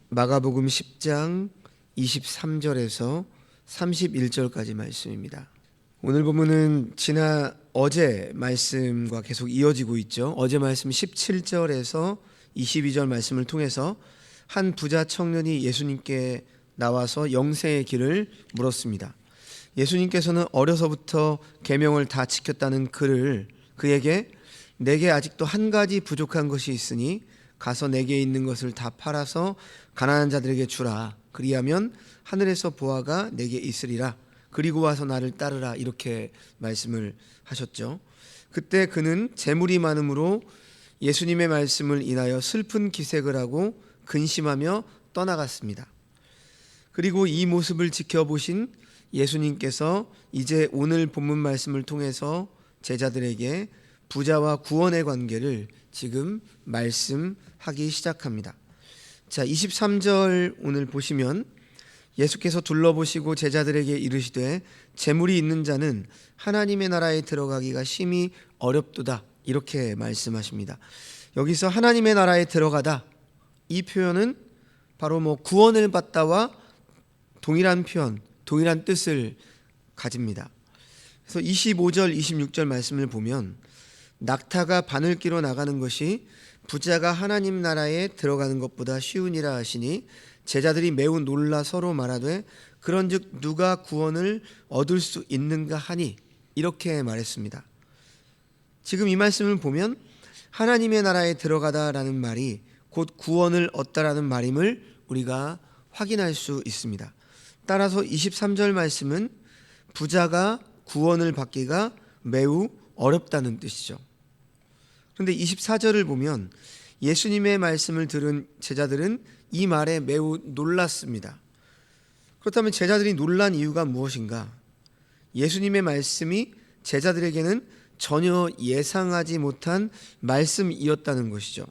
마가복음 10장 23절에서 31절까지 말씀입니다. 오늘 본문은 어제 말씀과 계속 이어지고 있죠. 어제 말씀 17절에서 22절 말씀을 통해서 한 부자 청년이 예수님께 나와서 영생의 길을 물었습니다. 예수님께서는 어려서부터 계명을 다 지켰다는 그에게 내게 아직도 한 가지 부족한 것이 있으니 가서 내게 있는 것을 다 팔아서 가난한 자들에게 주라. 그리하면 하늘에서 보화가 내게 있으리라. 그리고 와서 나를 따르라. 이렇게 말씀을 하셨죠. 그때 그는 재물이 많음으로 예수님의 말씀을 인하여 슬픈 기색을 하고 근심하며 떠나갔습니다. 그리고 이 모습을 지켜보신 예수님께서 이제 오늘 본문 말씀을 통해서 제자들에게 부자와 구원의 관계를 지금 말씀하기 시작합니다. 자, 23절 오늘 보시면 예수께서 둘러보시고 제자들에게 이르시되 재물이 있는 자는 하나님의 나라에 들어가기가 심히 어렵도다. 이렇게 말씀하십니다. 여기서 하나님의 나라에 들어가다, 이 표현은 바로 구원을 받다와 동일한 표현, 동일한 뜻을 가집니다. 그래서 25절, 26절 말씀을 보면 낙타가 바늘기로 나가는 것이 부자가 하나님 나라에 들어가는 것보다 쉬우니라 하시니 제자들이 매우 놀라 서로 말하되 그런즉 누가 구원을 얻을 수 있는가 하니, 이렇게 말했습니다. 지금 이 말씀을 보면 하나님의 나라에 들어가다라는 말이 곧 구원을 얻다라는 말임을 우리가 확인할 수 있습니다. 따라서 23절 말씀은 부자가 구원을 받기가 매우 어렵다는 뜻이죠. 그런데 24절을 보면 예수님의 말씀을 들은 제자들은 이 말에 매우 놀랐습니다. 그렇다면 제자들이 놀란 이유가 무엇인가? 예수님의 말씀이 제자들에게는 전혀 예상하지 못한 말씀이었다는 것이죠.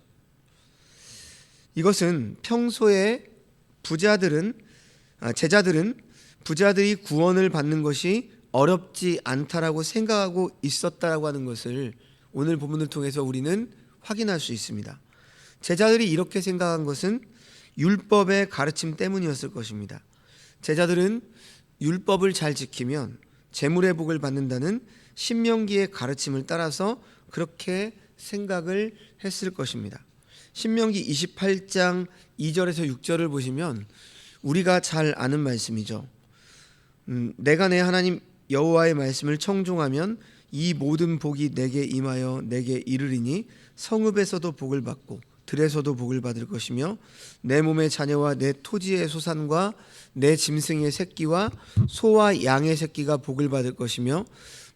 이것은 평소에 제자들은 부자들이 구원을 받는 것이 어렵지 않다라고 생각하고 있었다라고 하는 것을 오늘 본문을 통해서 우리는 확인할 수 있습니다. 제자들이 이렇게 생각한 것은 율법의 가르침 때문이었을 것입니다. 제자들은 율법을 잘 지키면 재물의 복을 받는다는 신명기의 가르침을 따라서 그렇게 생각을 했을 것입니다. 신명기 28장 2절에서 6절을 보시면 우리가 잘 아는 말씀이죠. 내가 내 하나님 여호와의 말씀을 청종하면 이 모든 복이 내게 임하여 내게 이르리니 성읍에서도 복을 받고 들에서도 복을 받을 것이며 내 몸의 자녀와 내 토지의 소산과 내 짐승의 새끼와 소와 양의 새끼가 복을 받을 것이며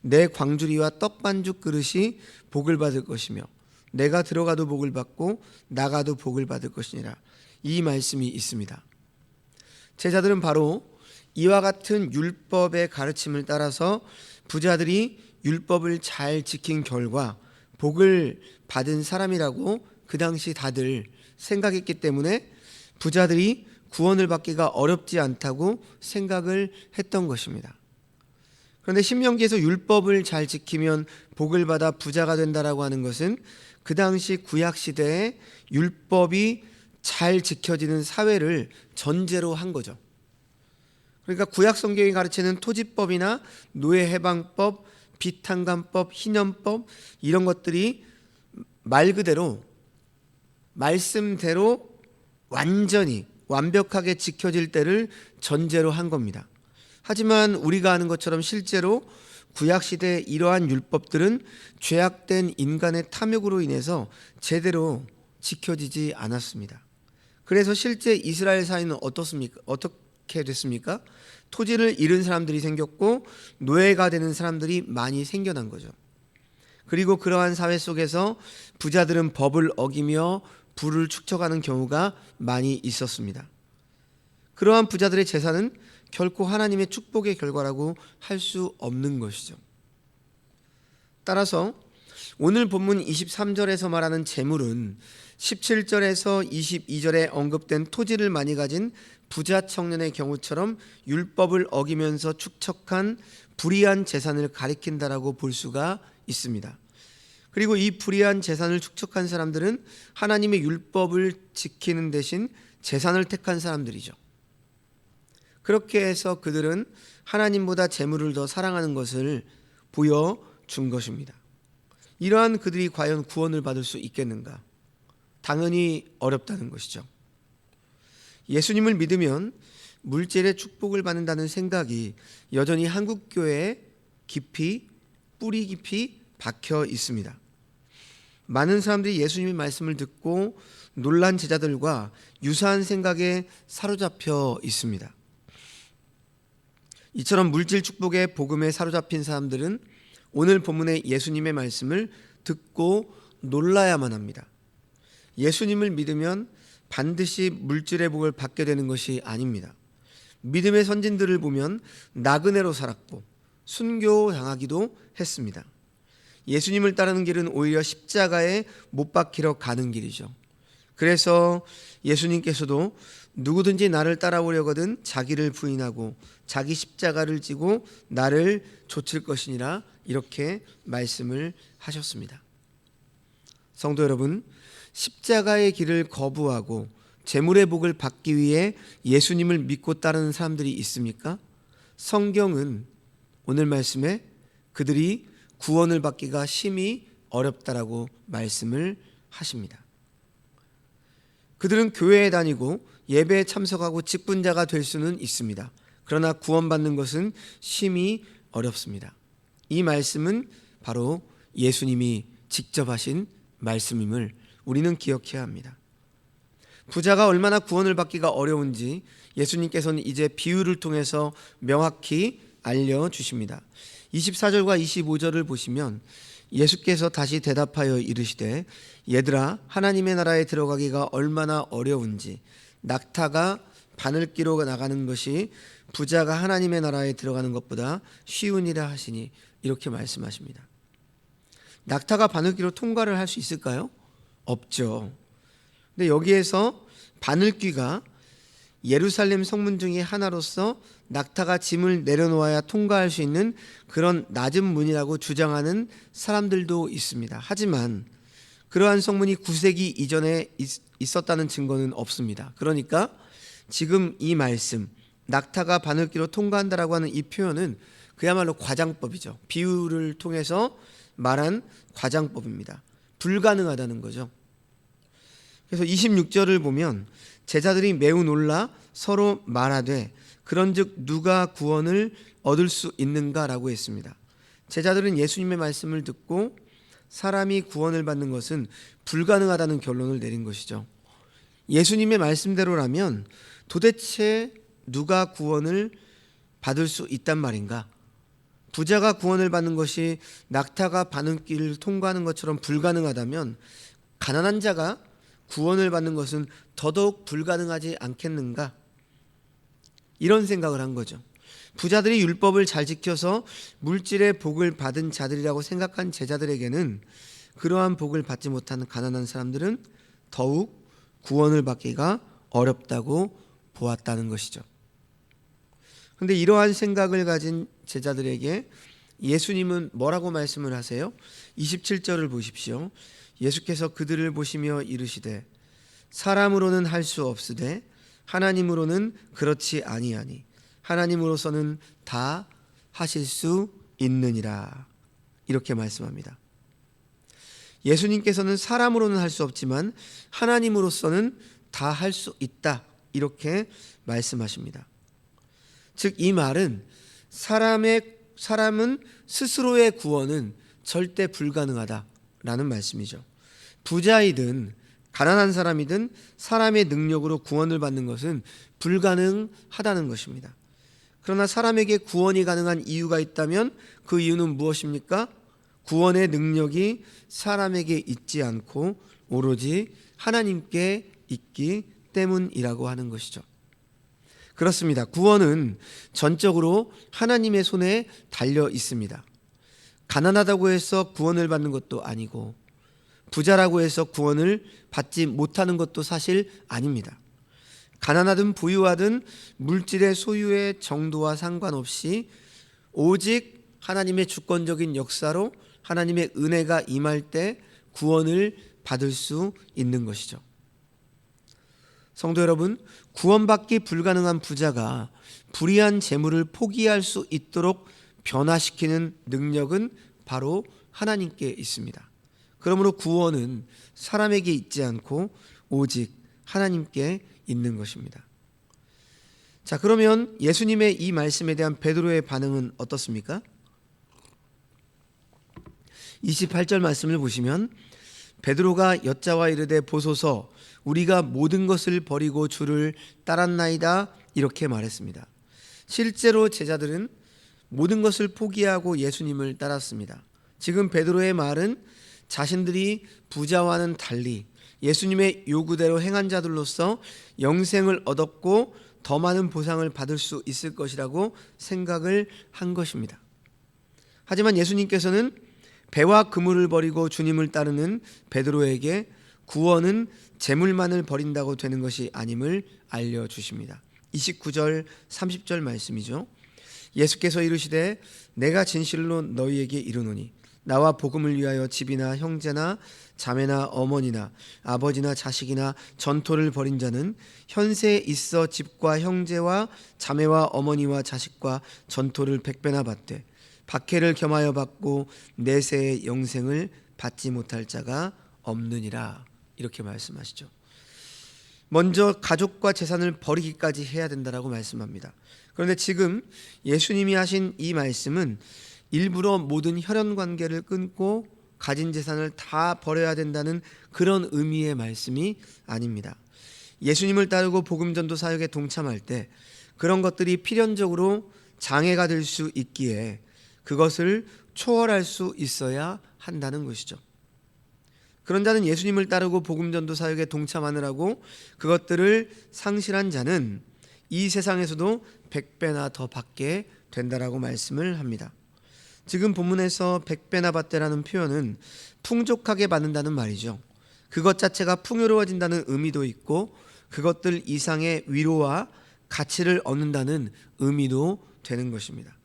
내 광주리와 떡반죽 그릇이 복을 받을 것이며 내가 들어가도 복을 받고 나가도 복을 받을 것이니라. 이 말씀이 있습니다. 제자들은 바로 이와 같은 율법의 가르침을 따라서 부자들이 율법을 잘 지킨 결과 복을 받은 사람이라고 그 당시 다들 생각했기 때문에 부자들이 구원을 받기가 어렵지 않다고 생각을 했던 것입니다. 그런데 신명기에서 율법을 잘 지키면 복을 받아 부자가 된다라고 하는 것은 그 당시 구약 시대에 율법이 잘 지켜지는 사회를 전제로 한 거죠. 그러니까 구약 성경이 가르치는 토지법이나 노예 해방법, 빚탕감법, 희년법, 이런 것들이 말 그대로 말씀대로 완전히 완벽하게 지켜질 때를 전제로 한 겁니다. 하지만 우리가 아는 것처럼 실제로 구약시대의 이러한 율법들은 죄악된 인간의 탐욕으로 인해서 제대로 지켜지지 않았습니다. 그래서 실제 이스라엘 사회는 어떻게 됐습니까? 토지를 잃은 사람들이 생겼고 노예가 되는 사람들이 많이 생겨난 거죠. 그리고 그러한 사회 속에서 부자들은 법을 어기며 부를 축적하는 경우가 많이 있었습니다. 그러한 부자들의 재산은 결코 하나님의 축복의 결과라고 할 수 없는 것이죠. 따라서 오늘 본문 23절에서 말하는 재물은 17절에서 22절에 언급된 토지를 많이 가진 부자 청년의 경우처럼 율법을 어기면서 축적한 불의한 재산을 가리킨다라고 볼 수가 있습니다. 그리고 이 불의한 재산을 축적한 사람들은 하나님의 율법을 지키는 대신 재산을 택한 사람들이죠. 그렇게 해서 그들은 하나님보다 재물을 더 사랑하는 것을 보여준 것입니다. 이러한 그들이 과연 구원을 받을 수 있겠는가? 당연히 어렵다는 것이죠. 예수님을 믿으면 물질의 축복을 받는다는 생각이 여전히 한국 교회에 깊이 뿌리 깊이 박혀 있습니다. 많은 사람들이 예수님의 말씀을 듣고 놀란 제자들과 유사한 생각에 사로잡혀 있습니다. 이처럼 물질 축복의 복음에 사로잡힌 사람들은 오늘 본문의 예수님의 말씀을 듣고 놀라야만 합니다. 예수님을 믿으면 반드시 물질의 복을 받게 되는 것이 아닙니다. 믿음의 선진들을 보면 나그네로 살았고 순교당하기도 했습니다. 예수님을 따르는 길은 오히려 십자가에 못 박히러 가는 길이죠. 그래서 예수님께서도 누구든지 나를 따라오려거든 자기를 부인하고 자기 십자가를 지고 나를 좇을 것이니라 이렇게 말씀을 하셨습니다. 성도 여러분, 십자가의 길을 거부하고 재물의 복을 받기 위해 예수님을 믿고 따르는 사람들이 있습니까? 성경은 오늘 말씀에 그들이 구원을 받기가 심히 어렵다라고 말씀을 하십니다. 그들은 교회에 다니고 예배에 참석하고 직분자가 될 수는 있습니다. 그러나 구원받는 것은 심히 어렵습니다. 이 말씀은 바로 예수님이 직접 하신 말씀임을 우리는 기억해야 합니다. 부자가 얼마나 구원을 받기가 어려운지 예수님께서는 이제 비유를 통해서 명확히 알려주십니다. 24절과 25절을 보시면 예수께서 다시 대답하여 이르시되 얘들아 하나님의 나라에 들어가기가 얼마나 어려운지 낙타가 바늘기로 나가는 것이 부자가 하나님의 나라에 들어가는 것보다 쉬우니라 하시니 이렇게 말씀하십니다. 낙타가 바늘기로 통과를 할 수 있을까요? 없죠. 근데 여기에서 바늘귀가 예루살렘 성문 중에 하나로서 낙타가 짐을 내려놓아야 통과할 수 있는 그런 낮은 문이라고 주장하는 사람들도 있습니다. 하지만 그러한 성문이 9세기 이전에 있었다는 증거는 없습니다. 그러니까 지금 이 말씀 낙타가 바늘귀로 통과한다라고 하는 이 표현은 그야말로 과장법이죠. 비유를 통해서 말한 과장법입니다. 불가능하다는 거죠. 그래서 26절을 보면 제자들이 매우 놀라 서로 말하되 그런즉 누가 구원을 얻을 수 있는가라고 했습니다. 제자들은 예수님의 말씀을 듣고 사람이 구원을 받는 것은 불가능하다는 결론을 내린 것이죠. 예수님의 말씀대로라면 도대체 누가 구원을 받을 수 있단 말인가? 부자가 구원을 받는 것이 낙타가 바늘길을 통과하는 것처럼 불가능하다면 가난한 자가 구원을 받는 것은 더더욱 불가능하지 않겠는가? 이런 생각을 한 거죠. 부자들이 율법을 잘 지켜서 물질의 복을 받은 자들이라고 생각한 제자들에게는 그러한 복을 받지 못하는 가난한 사람들은 더욱 구원을 받기가 어렵다고 보았다는 것이죠. 그런데 이러한 생각을 가진 제자들에게 예수님은 뭐라고 말씀을 하세요? 27절을 보십시오. 예수께서 그들을 보시며 이르시되 사람으로는 할 수 없으되 하나님으로는 그렇지 아니하니 하나님으로서는 다 하실 수 있느니라 이렇게 말씀합니다. 예수님께서는 사람으로는 할 수 없지만 하나님으로서는 다 할 수 있다 이렇게 말씀하십니다. 즉 이 말은 사람은 스스로의 구원은 절대 불가능하다라는 말씀이죠. 부자이든 가난한 사람이든 사람의 능력으로 구원을 받는 것은 불가능하다는 것입니다. 그러나 사람에게 구원이 가능한 이유가 있다면 그 이유는 무엇입니까? 구원의 능력이 사람에게 있지 않고 오로지 하나님께 있기 때문이라고 하는 것이죠. 그렇습니다. 구원은 전적으로 하나님의 손에 달려 있습니다. 가난하다고 해서 구원을 받는 것도 아니고 부자라고 해서 구원을 받지 못하는 것도 사실 아닙니다. 가난하든 부유하든 물질의 소유의 정도와 상관없이 오직 하나님의 주권적인 역사로 하나님의 은혜가 임할 때 구원을 받을 수 있는 것이죠. 성도 여러분, 구원받기 불가능한 부자가 불의한 재물을 포기할 수 있도록 변화시키는 능력은 바로 하나님께 있습니다. 그러므로 구원은 사람에게 있지 않고 오직 하나님께 있는 것입니다. 자, 그러면 예수님의 이 말씀에 대한 베드로의 반응은 어떻습니까? 28절 말씀을 보시면 베드로가 여짜와 이르되 보소서 우리가 모든 것을 버리고 주를 따랐나이다 이렇게 말했습니다. 실제로 제자들은 모든 것을 포기하고 예수님을 따랐습니다. 지금 베드로의 말은 자신들이 부자와는 달리 예수님의 요구대로 행한 자들로서 영생을 얻었고 더 많은 보상을 받을 수 있을 것이라고 생각을 한 것입니다. 하지만 예수님께서는 배와 그물을 버리고 주님을 따르는 베드로에게 구원은 재물만을 버린다고 되는 것이 아님을 알려주십니다. 29절 30절 말씀이죠. 예수께서 이르시되 내가 진실로 너희에게 이르노니 나와 복음을 위하여 집이나 형제나 자매나 어머니나 아버지나 자식이나 전토를 벌인 자는 현세에 있어 집과 형제와 자매와 어머니와 자식과 전토를 100배나 받되 박해를 겸하여 받고 내세의 영생을 받지 못할 자가 없느니라 이렇게 말씀하시죠. 먼저 가족과 재산을 버리기까지 해야 된다라고 말씀합니다. 그런데 지금 예수님이 하신 이 말씀은 일부러 모든 혈연 관계를 끊고 가진 재산을 다 버려야 된다는 그런 의미의 말씀이 아닙니다. 예수님을 따르고 복음 전도 사역에 동참할 때 그런 것들이 필연적으로 장애가 될 수 있기에 그것을 초월할 수 있어야 한다는 것이죠. 그런 자는 예수님을 따르고 복음 전도 사역에 동참하느라고 그것들을 상실한 자는 이 세상에서도 100배나 더 받게 된다라고 말씀을 합니다. 지금 본문에서 100배나 받되라는 표현은 풍족하게 받는다는 말이죠. 그것 자체가 풍요로워진다는 의미도 있고 그것들 이상의 위로와 가치를 얻는다는 의미도 되는 것입니다.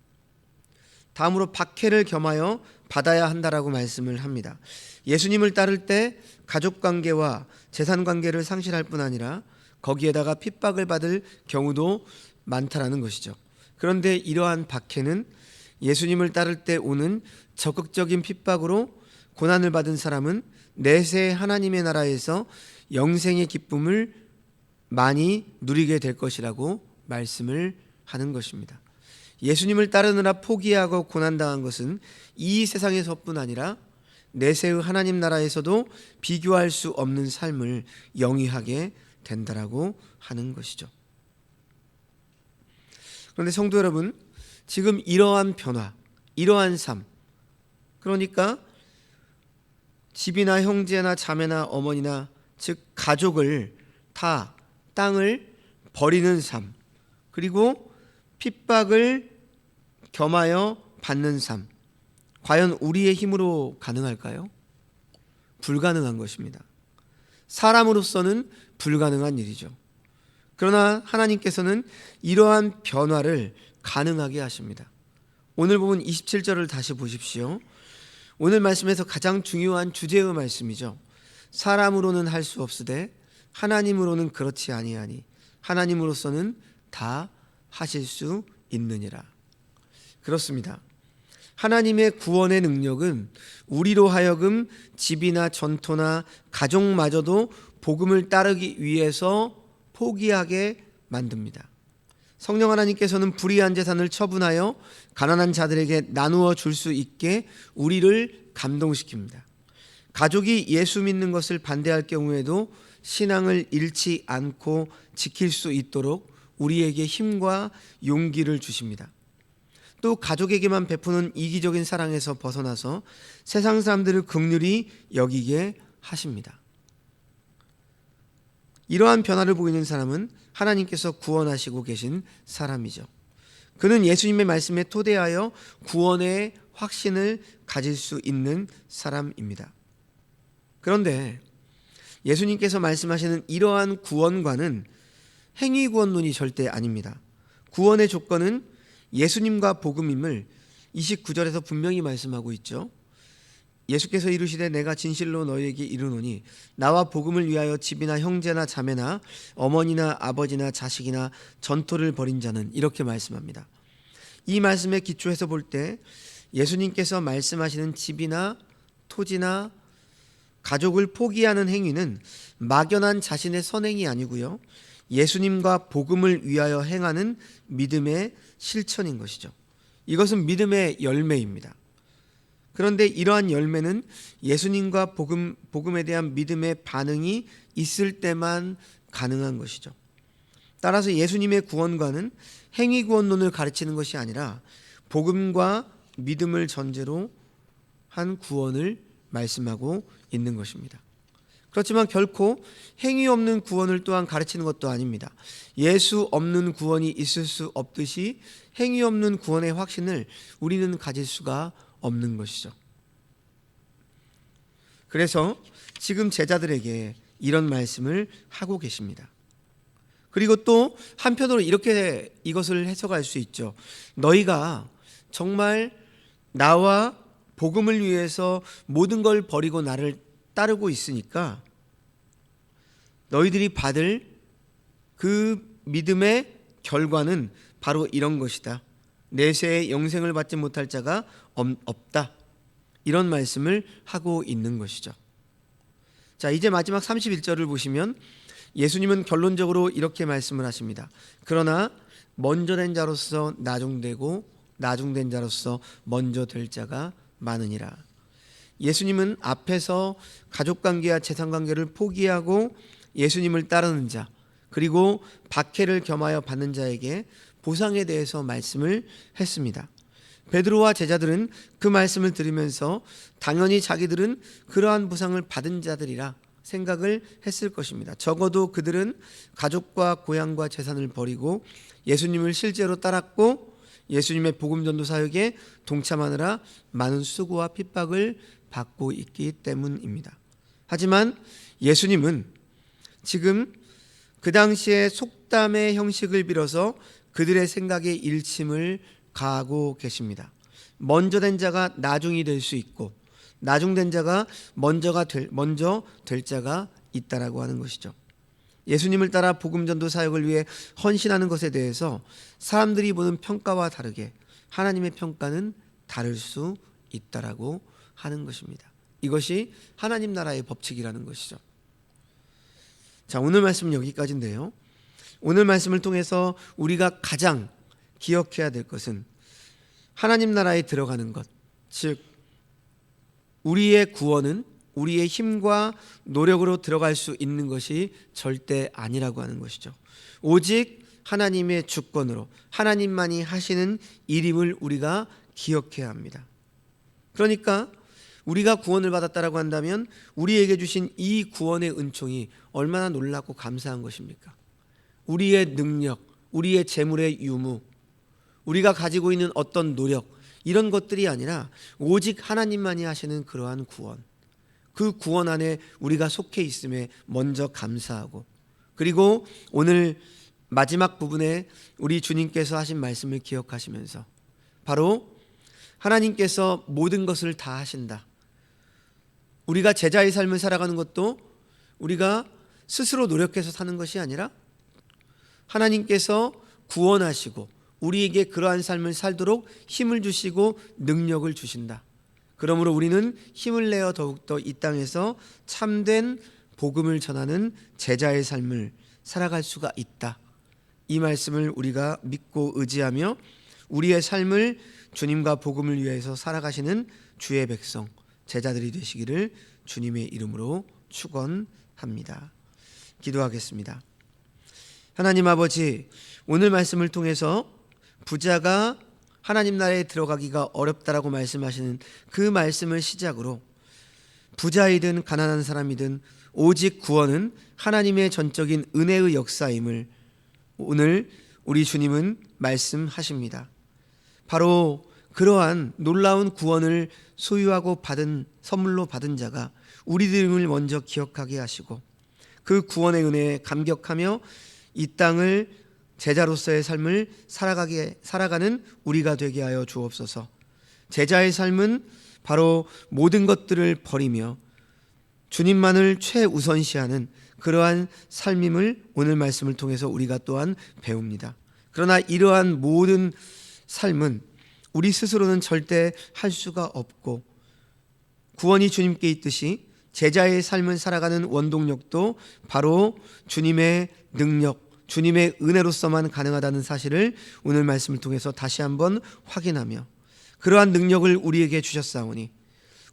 다음으로 박해를 겸하여 받아야 한다라고 말씀을 합니다. 예수님을 따를 때 가족관계와 재산관계를 상실할 뿐 아니라 거기에다가 핍박을 받을 경우도 많다라는 것이죠. 그런데 이러한 박해는 예수님을 따를 때 오는 적극적인 핍박으로 고난을 받은 사람은 내세 하나님의 나라에서 영생의 기쁨을 많이 누리게 될 것이라고 말씀을 하는 것입니다. 예수님을 따르느라 포기하고 고난당한 것은 이 세상에서뿐 아니라 내세의 하나님 나라에서도 비교할 수 없는 삶을 영위하게 된다라고 하는 것이죠. 그런데 성도 여러분, 지금 이러한 변화, 이러한 삶, 그러니까 집이나 형제나 자매나 어머니나 즉 가족을 다 땅을 버리는 삶, 그리고 핍박을 겸하여 받는 삶, 과연 우리의 힘으로 가능할까요? 불가능한 것입니다. 사람으로서는 불가능한 일이죠. 그러나 하나님께서는 이러한 변화를 가능하게 하십니다. 오늘 보면 27절을 다시 보십시오. 오늘 말씀에서 가장 중요한 주제의 말씀이죠. 사람으로는 할 수 없으되 하나님으로는 그렇지 아니하니 하나님으로서는 다 하실 수 있느니라. 그렇습니다. 하나님의 구원의 능력은 우리로 하여금 집이나 전토나 가족마저도 복음을 따르기 위해서 포기하게 만듭니다. 성령 하나님께서는 불의한 재산을 처분하여 가난한 자들에게 나누어 줄 수 있게 우리를 감동시킵니다. 가족이 예수 믿는 것을 반대할 경우에도 신앙을 잃지 않고 지킬 수 있도록 우리에게 힘과 용기를 주십니다. 또 가족에게만 베푸는 이기적인 사랑에서 벗어나서 세상 사람들을 긍휼히 여기게 하십니다. 이러한 변화를 보이는 사람은 하나님께서 구원하시고 계신 사람이죠. 그는 예수님의 말씀에 토대하여 구원의 확신을 가질 수 있는 사람입니다. 그런데 예수님께서 말씀하시는 이러한 구원과는 행위 구원론이 절대 아닙니다. 구원의 조건은 예수님과 복음임을 29절에서 분명히 말씀하고 있죠. 예수께서 이르시되 내가 진실로 너희에게 이르노니 나와 복음을 위하여 집이나 형제나 자매나 어머니나 아버지나 자식이나 전토를 벌인 자는, 이렇게 말씀합니다. 이 말씀에 기초해서 볼 때 예수님께서 말씀하시는 집이나 토지나 가족을 포기하는 행위는 막연한 자신의 선행이 아니고요, 예수님과 복음을 위하여 행하는 믿음의 실천인 것이죠. 이것은 믿음의 열매입니다. 그런데 이러한 열매는 예수님과 복음에 대한 믿음의 반응이 있을 때만 가능한 것이죠. 따라서 예수님의 구원과는 행위 구원론을 가르치는 것이 아니라 복음과 믿음을 전제로 한 구원을 말씀하고 있는 것입니다. 그렇지만 결코 행위 없는 구원을 또한 가르치는 것도 아닙니다. 예수 없는 구원이 있을 수 없듯이 행위 없는 구원의 확신을 우리는 가질 수가 없는 것이죠. 그래서 지금 제자들에게 이런 말씀을 하고 계십니다. 그리고 또 한편으로 이렇게 이것을 해석할 수 있죠. 너희가 정말 나와 복음을 위해서 모든 걸 버리고 나를 따르고 있으니까 너희들이 받을 그 믿음의 결과는 바로 이런 것이다. 내세에 영생을 받지 못할 자가 없다. 이런 말씀을 하고 있는 것이죠. 자, 이제 마지막 31절을 보시면 예수님은 결론적으로 이렇게 말씀을 하십니다. 그러나 먼저 된 자로서 나중되고 나중된 자로서 먼저 될 자가 많으니라. 예수님은 앞에서 가족관계와 재산관계를 포기하고 예수님을 따르는 자, 그리고 박해를 겸하여 받는 자에게 보상에 대해서 말씀을 했습니다. 베드로와 제자들은 그 말씀을 들으면서 당연히 자기들은 그러한 보상을 받은 자들이라 생각을 했을 것입니다. 적어도 그들은 가족과 고향과 재산을 버리고 예수님을 실제로 따랐고 예수님의 복음 전도 사역에 동참하느라 많은 수고와 핍박을 받고 있기 때문입니다. 하지만 예수님은 지금 그 당시에 속담의 형식을 빌어서 그들의 생각에 일침을 가하고 계십니다. 먼저 된 자가 나중이 될 수 있고 나중된 자가 먼저 될 자가 있다라고 하는 것이죠. 예수님을 따라 복음 전도 사역을 위해 헌신하는 것에 대해서 사람들이 보는 평가와 다르게 하나님의 평가는 다를 수 있다라고 하는 것입니다. 이것이 하나님 나라의 법칙이라는 것이죠. 자, 오늘 말씀은 여기까지인데요. 오늘 말씀을 통해서 우리가 가장 기억해야 될 것은 하나님 나라에 들어가는 것, 즉 우리의 구원은 우리의 힘과 노력으로 들어갈 수 있는 것이 절대 아니라고 하는 것이죠. 오직 하나님의 주권으로 하나님만이 하시는 일임을 우리가 기억해야 합니다. 그러니까 우리가 구원을 받았다라고 한다면 우리에게 주신 이 구원의 은총이 얼마나 놀랍고 감사한 것입니까? 우리의 능력, 우리의 재물의 유무, 우리가 가지고 있는 어떤 노력, 이런 것들이 아니라 오직 하나님만이 하시는 그러한 구원, 그 구원 안에 우리가 속해 있음에 먼저 감사하고, 그리고 오늘 마지막 부분에 우리 주님께서 하신 말씀을 기억하시면서 바로 하나님께서 모든 것을 다 하신다. 우리가 제자의 삶을 살아가는 것도 우리가 스스로 노력해서 사는 것이 아니라 하나님께서 구원하시고 우리에게 그러한 삶을 살도록 힘을 주시고 능력을 주신다. 그러므로 우리는 힘을 내어 더욱더 이 땅에서 참된 복음을 전하는 제자의 삶을 살아갈 수가 있다. 이 말씀을 우리가 믿고 의지하며 우리의 삶을 주님과 복음을 위해서 살아가시는 주의 백성, 제자들이 되시기를 주님의 이름으로 축원합니다. 기도하겠습니다. 하나님 아버지, 오늘 말씀을 통해서 부자가 하나님 나라에 들어가기가 어렵다라고 말씀하시는 그 말씀을 시작으로 부자이든 가난한 사람이든 오직 구원은 하나님의 전적인 은혜의 역사임을 오늘 우리 주님은 말씀하십니다. 바로 그러한 놀라운 구원을 소유하고 선물로 받은 자가 우리들을 먼저 기억하게 하시고 그 구원의 은혜에 감격하며 이 땅을 제자로서의 삶을 살아가는 우리가 되게 하여 주옵소서. 제자의 삶은 바로 모든 것들을 버리며 주님만을 최우선시하는 그러한 삶임을 오늘 말씀을 통해서 우리가 또한 배웁니다. 그러나 이러한 모든 삶은 우리 스스로는 절대 할 수가 없고, 구원이 주님께 있듯이 제자의 삶을 살아가는 원동력도 바로 주님의 능력, 주님의 은혜로서만 가능하다는 사실을 오늘 말씀을 통해서 다시 한번 확인하며, 그러한 능력을 우리에게 주셨사오니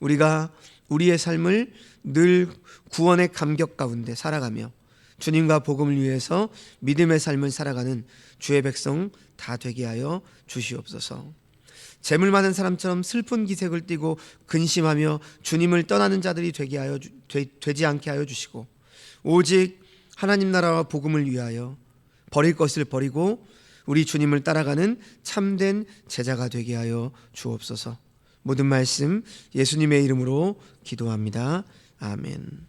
우리가 우리의 삶을 늘 구원의 감격 가운데 살아가며 주님과 복음을 위해서 믿음의 삶을 살아가는 주의 백성 다 되게 하여 주시옵소서. 재물 많은 사람처럼 슬픈 기색을 띠고 근심하며 주님을 떠나는 자들이 되지 않게 하여 주시고, 오직 하나님 나라와 복음을 위하여 버릴 것을 버리고 우리 주님을 따라가는 참된 제자가 되게 하여 주옵소서. 모든 말씀 예수님의 이름으로 기도합니다. 아멘.